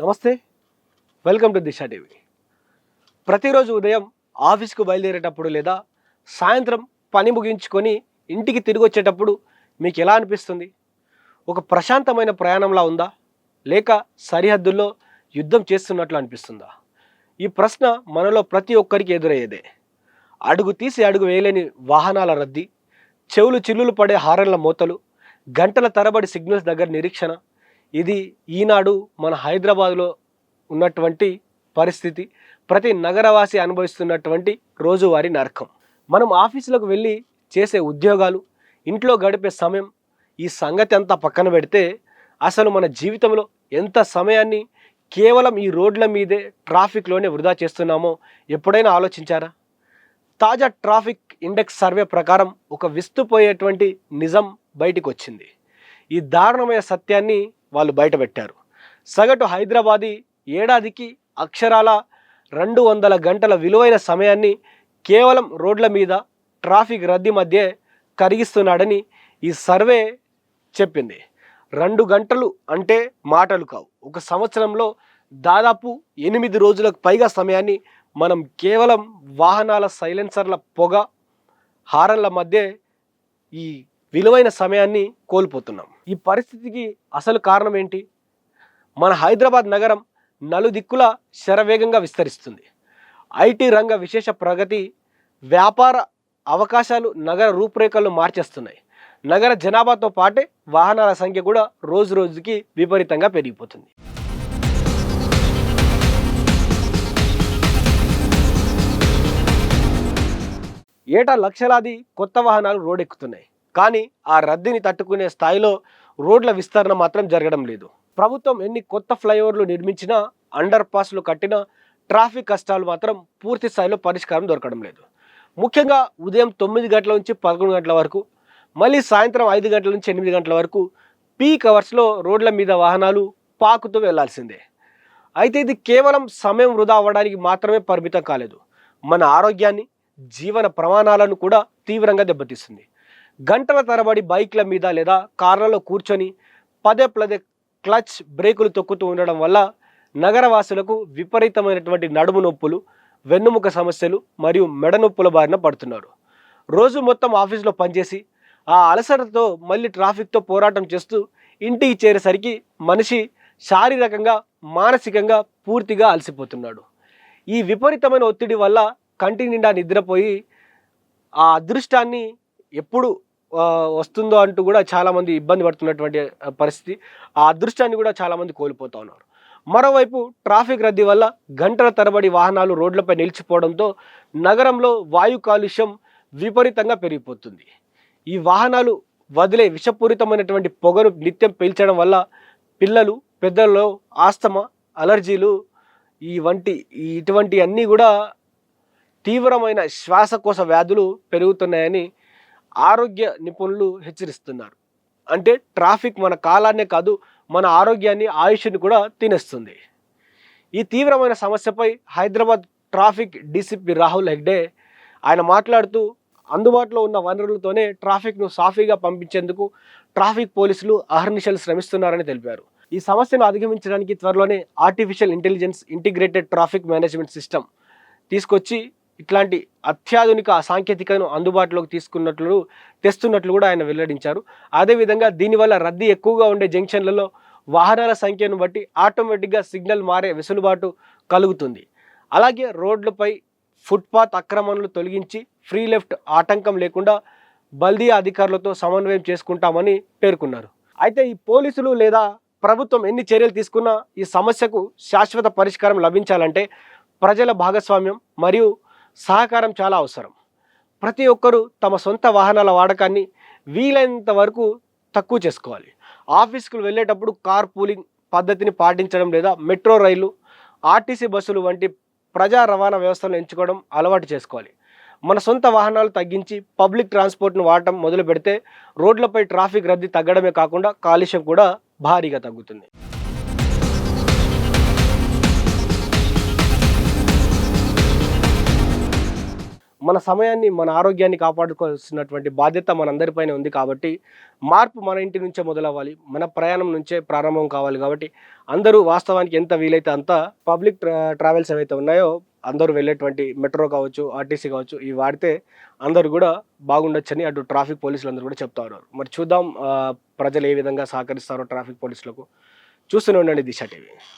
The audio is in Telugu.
నమస్తే, వెల్కమ్ టు దిశ టీవీ. ప్రతిరోజు ఉదయం ఆఫీస్కు బయలుదేరేటప్పుడు లేదా సాయంత్రం పని ముగించుకొని ఇంటికి తిరిగి వచ్చేటప్పుడు మీకు ఎలా అనిపిస్తుంది? ఒక ప్రశాంతమైన ప్రయాణంలా ఉందా, లేక సరిహద్దుల్లో యుద్ధం చేస్తున్నట్లు అనిపిస్తుందా? ఈ ప్రశ్న మనలో ప్రతి ఒక్కరికి ఎదురయ్యేదే. అడుగు తీసి అడుగు వేయలేని వాహనాల రద్దీ, చెవులు చిల్లులు పడే హారన్ల మోతలు, గంటల తరబడి సిగ్నల్స్ దగ్గర నిరీక్షణ, ఇది ఈనాడు మన హైదరాబాద్లో ఉన్నటువంటి పరిస్థితి. ప్రతి నగరవాసి అనుభవిస్తున్నటువంటి రోజువారీ నరకం. మనం ఆఫీసులకు వెళ్ళి చేసే ఉద్యోగాలు, ఇంట్లో గడిపే సమయం, ఈ సంగతి అంతా పక్కన పెడితే అసలు మన జీవితంలో ఎంత సమయాన్ని కేవలం ఈ రోడ్ల మీదే ట్రాఫిక్లోనే వృధా చేస్తున్నామో ఎప్పుడైనా ఆలోచించారా? తాజా ట్రాఫిక్ ఇండెక్స్ సర్వే ప్రకారం ఒక విస్తుపోయేటువంటి నిజం బయటికి వచ్చింది. ఈ దారుణమైన సత్యాన్ని వాళ్ళు బయటపెట్టారు. సగటు హైదరాబాదీ ఏడాదికి అక్షరాల 200 గంటల విలువైన సమయాన్ని కేవలం రోడ్ల మీద ట్రాఫిక్ రద్దీ మధ్య కరిగిస్తున్నాడని ఈ సర్వే చెప్పింది. 2 గంటలు అంటే మాటలు కావు. ఒక సంవత్సరంలో దాదాపు 8 రోజులకు పైగా సమయాన్ని మనం కేవలం వాహనాల సైలెన్సర్ల పొగ, హారన్ల మధ్య ఈ విలువైన సమయాన్ని కోల్పోతున్నాం. ఈ పరిస్థితికి అసలు కారణం ఏంటి? మన హైదరాబాద్ నగరం నలుదిక్కుల శరవేగంగా విస్తరిస్తుంది. ఐటీ రంగ విశేష ప్రగతి, వ్యాపార అవకాశాలు నగర రూపురేఖలను మార్చేస్తున్నాయి. నగర జనాభాతో పాటే వాహనాల సంఖ్య కూడా రోజు రోజుకి విపరీతంగా పెరిగిపోతుంది. ఏటా లక్షలాది కొత్త వాహనాలు రోడ్డెక్కుతున్నాయి. కానీ ఆ రద్దీని తట్టుకునే స్థాయిలో రోడ్ల విస్తరణ మాత్రం జరగడం లేదు. ప్రభుత్వం ఎన్ని కొత్త ఫ్లైఓవర్లు నిర్మించినా, అండర్ పాస్లు కట్టినా ట్రాఫిక్ కష్టాలు మాత్రం పూర్తి స్థాయిలో పరిష్కారం దొరకడం లేదు. ముఖ్యంగా ఉదయం 9 గంటల నుంచి 11 గంటల వరకు, మళ్ళీ సాయంత్రం 5 గంటల నుంచి 8 గంటల వరకు పీక్ అవర్స్లో రోడ్ల మీద వాహనాలు పాకుతూ వెళ్లాల్సిందే. అయితే ఇది కేవలం సమయం వృధా అవ్వడానికి మాత్రమే పరిమితం కాలేదు. మన ఆరోగ్యాన్ని, జీవన ప్రమాణాలను కూడా తీవ్రంగా దెబ్బతీస్తుంది. గంటల తరబడి బైక్ల మీద లేదా కార్లలో కూర్చొని పదే పదే క్లచ్ బ్రేకులు తొక్కుతూ ఉండడం వల్ల నగరవాసులకు విపరీతమైనటువంటి నడుము నొప్పులు, వెన్నుముక సమస్యలు మరియు మెడ నొప్పుల బారిన పడుతున్నారు. రోజు మొత్తం ఆఫీస్లో పనిచేసి ఆ అలసటతో మళ్ళీ ట్రాఫిక్తో పోరాటం చేస్తూ ఇంటికి చేరేసరికి మనిషి శారీరకంగా, మానసికంగా పూర్తిగా అలసిపోతున్నాడు. ఈ విపరీతమైన ఒత్తిడి వల్ల కంటి నిండా నిద్రపోయి ఆ అదృష్టాన్ని ఎప్పుడు వస్తుందో అంటూ కూడా చాలామంది ఇబ్బంది పడుతున్నటువంటి పరిస్థితి. ఆ అదృష్టాన్ని కూడా చాలామంది కోల్పోతూ ఉన్నారు. మరోవైపు ట్రాఫిక్ రద్దీ వల్ల గంటల తరబడి వాహనాలు రోడ్లపై నిలిచిపోవడంతో నగరంలో వాయు కాలుష్యం విపరీతంగా పెరిగిపోతుంది. ఈ వాహనాలు వదిలే విషపూరితమైనటువంటి పొగను నిత్యం పీల్చడం వల్ల పిల్లలు, పెద్దల్లో ఆస్తమా, అలర్జీలు ఇటువంటి అన్నీ కూడా తీవ్రమైన శ్వాసకోశ వ్యాధులు పెరుగుతున్నాయని ఆరోగ్య నిపుణులు హెచ్చరిస్తున్నారు. అంటే ట్రాఫిక్ మన కాలాన్నే కాదు, మన ఆరోగ్యాన్ని, ఆయుష్ని కూడా తినేస్తుంది. ఈ తీవ్రమైన సమస్యపై హైదరాబాద్ ట్రాఫిక్ డీసీపీ రాహుల్ హెగ్డే ఆయన మాట్లాడుతూ, అందుబాటులో ఉన్న వనరులతోనే ట్రాఫిక్ను సాఫీగా పంపించేందుకు ట్రాఫిక్ పోలీసులు అహర్నిశలు శ్రమిస్తున్నారని తెలిపారు. ఈ సమస్యను అధిగమించడానికి త్వరలోనే artificial intelligence integrated traffic management system తీసుకొచ్చి ఇట్లాంటి అత్యాధునిక సాంకేతికను అందుబాటులోకి తెస్తున్నట్లు కూడా ఆయన వెల్లడించారు. అదేవిధంగా దీనివల్ల రద్దీ ఎక్కువగా ఉండే జంక్షన్లలో వాహనాల సంఖ్యను బట్టి ఆటోమేటిక్గా సిగ్నల్ మారే వెసులుబాటు కలుగుతుంది. అలాగే రోడ్లపై ఫుట్పాత్ అక్రమణలు తొలగించి ఫ్రీ లెఫ్ట్ ఆటంకం లేకుండా బల్దియా అధికారులతో సమన్వయం చేసుకుంటామని పేర్కొన్నారు. అయితే ఈ పోలీసులు లేదా ప్రభుత్వం ఎన్ని చర్యలు తీసుకున్నా ఈ సమస్యకు శాశ్వత పరిష్కారం లభించాలంటే ప్రజల భాగస్వామ్యం మరియు సహకారం చాలా అవసరం. ప్రతి ఒక్కరూ తమ సొంత వాహనాల వాడకాన్ని వీలైనంత వరకు తక్కువ చేసుకోవాలి. ఆఫీస్కు వెళ్ళేటప్పుడు కార్ పూలింగ్ పద్ధతిని పాటించడం లేదా మెట్రో రైలు, ఆర్టీసీ బస్సులు వంటి ప్రజా రవాణా వ్యవస్థలను ఎంచుకోవడం అలవాటు చేసుకోవాలి. మన సొంత వాహనాలు తగ్గించి పబ్లిక్ ట్రాన్స్పోర్ట్ను వాడటం మొదలు పెడితే రోడ్లపై ట్రాఫిక్ రద్దీ తగ్గడమే కాకుండా కాలుష్యం కూడా భారీగా తగ్గుతుంది. మన సమయాన్ని మన ఆరోగ్యాన్ని కాపాడుకోవాల్సినటువంటి బాధ్యత మనందరిపైన ఉంది కాబట్టి మార్పు మన ఇంటి నుంచే మొదలవ్వాలి, మన ప్రయాణం నుంచే ప్రారంభం కావాలి. కాబట్టి అందరూ వాస్తవానికి ఎంత వీలైతే అంత పబ్లిక్ ట్రావెల్స్ ఏవైతే ఉన్నాయో అందరూ వెళ్ళేటువంటి మెట్రో కావచ్చు, ఆర్టీసీ కావచ్చు, ఇవి వాడితే అందరూ కూడా బాగుండొచ్చని అటు ట్రాఫిక్ పోలీసులు అందరూ కూడా చెప్తా ఉన్నారు. మరి చూద్దాం ప్రజలు ఏ విధంగా సహకరిస్తారో ట్రాఫిక్ పోలీసులకు. చూస్తూనే ఉండండి దిశ టీవీ.